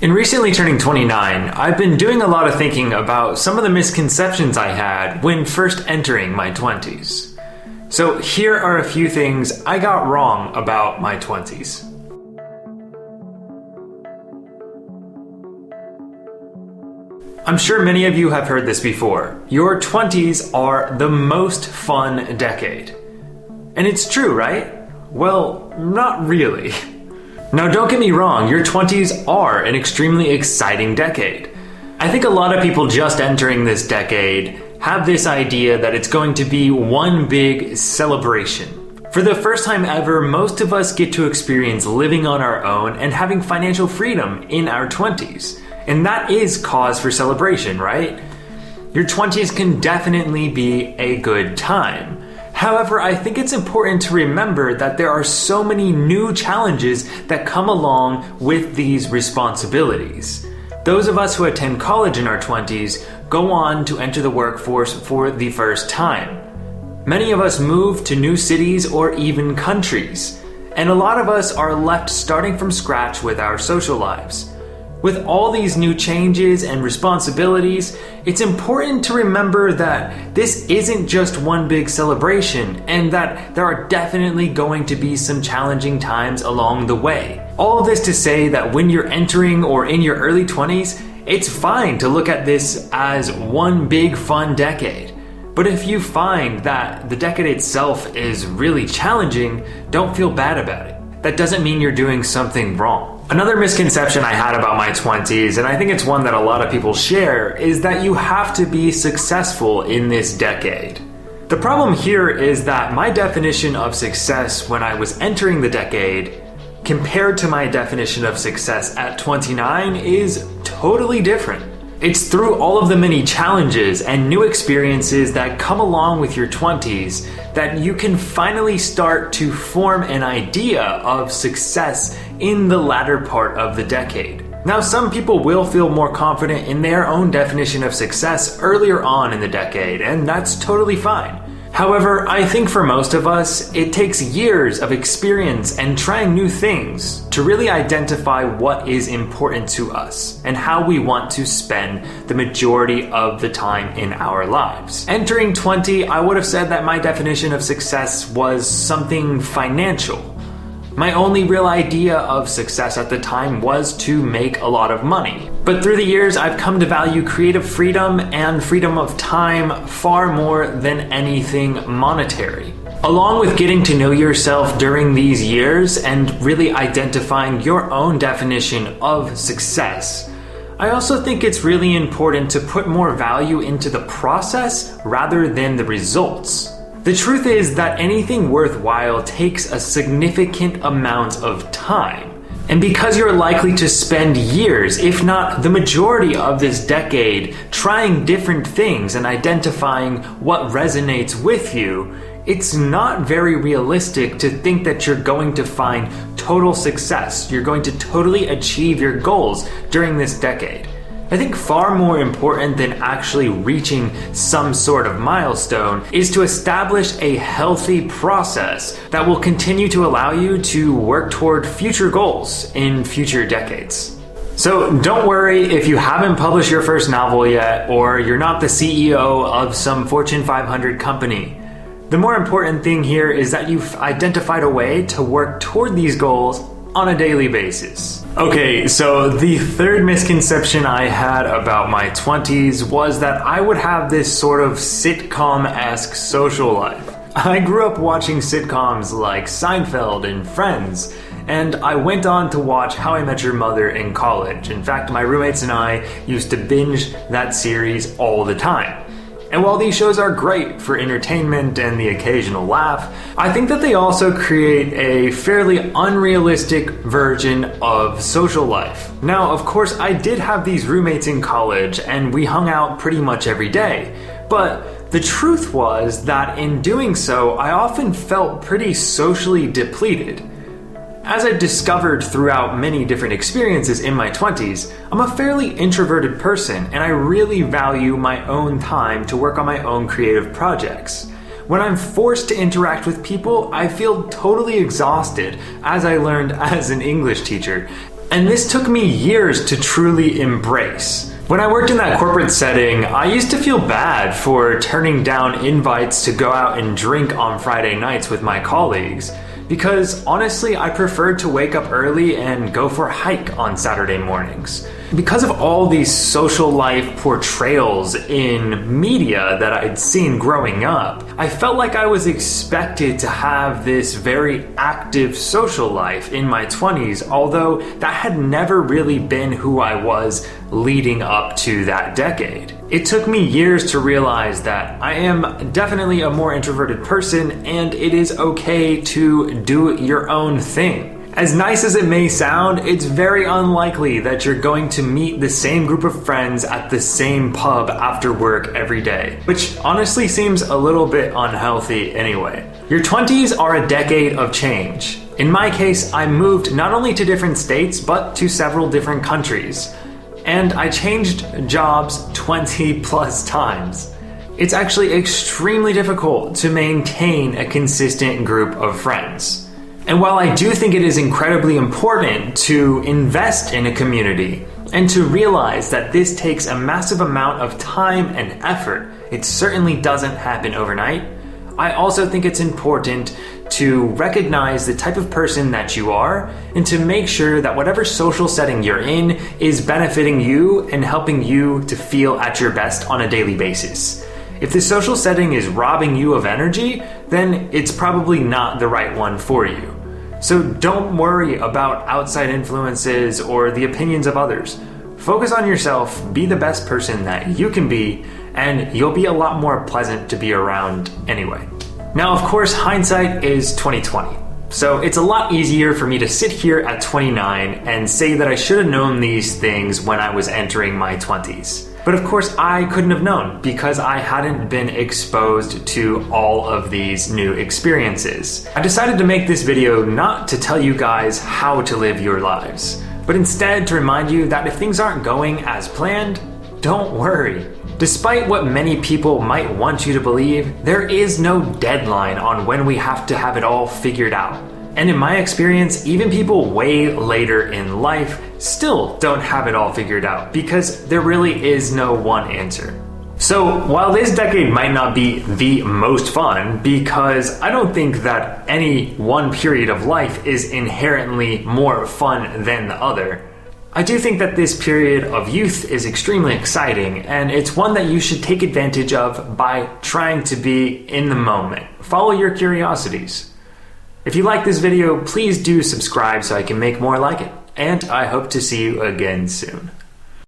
In recently turning 29, I've been doing a lot of thinking about some of the misconceptions I had when first entering my 20s. So here are a few things I got wrong about my 20s. I'm sure many of you have heard this before. Your 20s are the most fun decade. And it's true, right? Well, not really. Now, don't get me wrong, your 20s are an extremely exciting decade. I think a lot of people just entering this decade have this idea that it's going to be one big celebration. For the first time ever, most of us get to experience living on our own and having financial freedom in our 20s. And that is cause for celebration, right? Your 20s can definitely be a good time. However, I think it's important to remember that there are so many new challenges that come along with these responsibilities. Those of us who attend college in our 20s go on to enter the workforce for the first time. Many of us move to new cities or even countries, and a lot of us are left starting from scratch with our social lives. With all these new changes and responsibilities, it's important to remember that this isn't just one big celebration and that there are definitely going to be some challenging times along the way. All of this to say that when you're entering or in your early 20s, it's fine to look at this as one big fun decade. But if you find that the decade itself is really challenging, don't feel bad about it. That doesn't mean you're doing something wrong. Another misconception I had about my 20s, and I think it's one that a lot of people share, is that you have to be successful in this decade. The problem here is that my definition of success when I was entering the decade compared to my definition of success at 29 is totally different. It's through all of the many challenges and new experiences that come along with your 20s that you can finally start to form an idea of success in the latter part of the decade. Now, some people will feel more confident in their own definition of success earlier on in the decade, and that's totally fine. However, I think for most of us, it takes years of experience and trying new things to really identify what is important to us and how we want to spend the majority of the time in our lives. Entering 20, I would have said that my definition of success was something financial. My only real idea of success at the time was to make a lot of money. But through the years, I've come to value creative freedom and freedom of time far more than anything monetary. Along with getting to know yourself during these years and really identifying your own definition of success, I also think it's really important to put more value into the process rather than the results. The truth is that anything worthwhile takes a significant amount of time. And because you're likely to spend years, if not the majority of this decade, trying different things and identifying what resonates with you, it's not very realistic to think that you're going to find total success. You're going to totally achieve your goals during this decade. I think far more important than actually reaching some sort of milestone is to establish a healthy process that will continue to allow you to work toward future goals in future decades. So don't worry if you haven't published your first novel yet, or you're not the CEO of some Fortune 500 company. The more important thing here is that you've identified a way to work toward these goals on a daily basis. Okay, so the third misconception I had about my 20s was that I would have this sort of sitcom-esque social life. I grew up watching sitcoms like Seinfeld and Friends, and I went on to watch How I Met Your Mother in college. In fact, my roommates and I used to binge that series all the time. And while these shows are great for entertainment and the occasional laugh, I think that they also create a fairly unrealistic version of social life. Now, of course, I did have these roommates in college and we hung out pretty much every day. But the truth was that in doing so, I often felt pretty socially depleted. As I discovered throughout many different experiences in my 20s, I'm a fairly introverted person and I really value my own time to work on my own creative projects. When I'm forced to interact with people, I feel totally exhausted, as I learned as an English teacher. And this took me years to truly embrace. When I worked in that corporate setting, I used to feel bad for turning down invites to go out and drink on Friday nights with my colleagues, because honestly, I preferred to wake up early and go for a hike on Saturday mornings. Because of all these social life portrayals in media that I'd seen growing up, I felt like I was expected to have this very active social life in my 20s, although that had never really been who I was leading up to that decade. It took me years to realize that I am definitely a more introverted person, and it is okay to do your own thing. As nice as it may sound, it's very unlikely that you're going to meet the same group of friends at the same pub after work every day, which honestly seems a little bit unhealthy anyway. Your 20s are a decade of change. In my case, I moved not only to different states, but to several different countries. And I changed jobs 20 plus times. It's actually extremely difficult to maintain a consistent group of friends. And while I do think it is incredibly important to invest in a community and to realize that this takes a massive amount of time and effort, it certainly doesn't happen overnight, I also think it's important to recognize the type of person that you are and to make sure that whatever social setting you're in is benefiting you and helping you to feel at your best on a daily basis. If the social setting is robbing you of energy, then it's probably not the right one for you. So don't worry about outside influences or the opinions of others. Focus on yourself, be the best person that you can be, and you'll be a lot more pleasant to be around anyway. Now, of course, hindsight is 2020. So it's a lot easier for me to sit here at 29 and say that I should have known these things when I was entering my 20s. But of course, I couldn't have known because I hadn't been exposed to all of these new experiences. I decided to make this video not to tell you guys how to live your lives, but instead to remind you that if things aren't going as planned, don't worry. Despite what many people might want you to believe, there is no deadline on when we have to have it all figured out. And in my experience, even people way later in life still don't have it all figured out because there really is no one answer. So while this decade might not be the most fun, because I don't think that any one period of life is inherently more fun than the other, I do think that this period of youth is extremely exciting, and it's one that you should take advantage of by trying to be in the moment. Follow your curiosities. If you like this video, please do subscribe so I can make more like it, and I hope to see you again soon.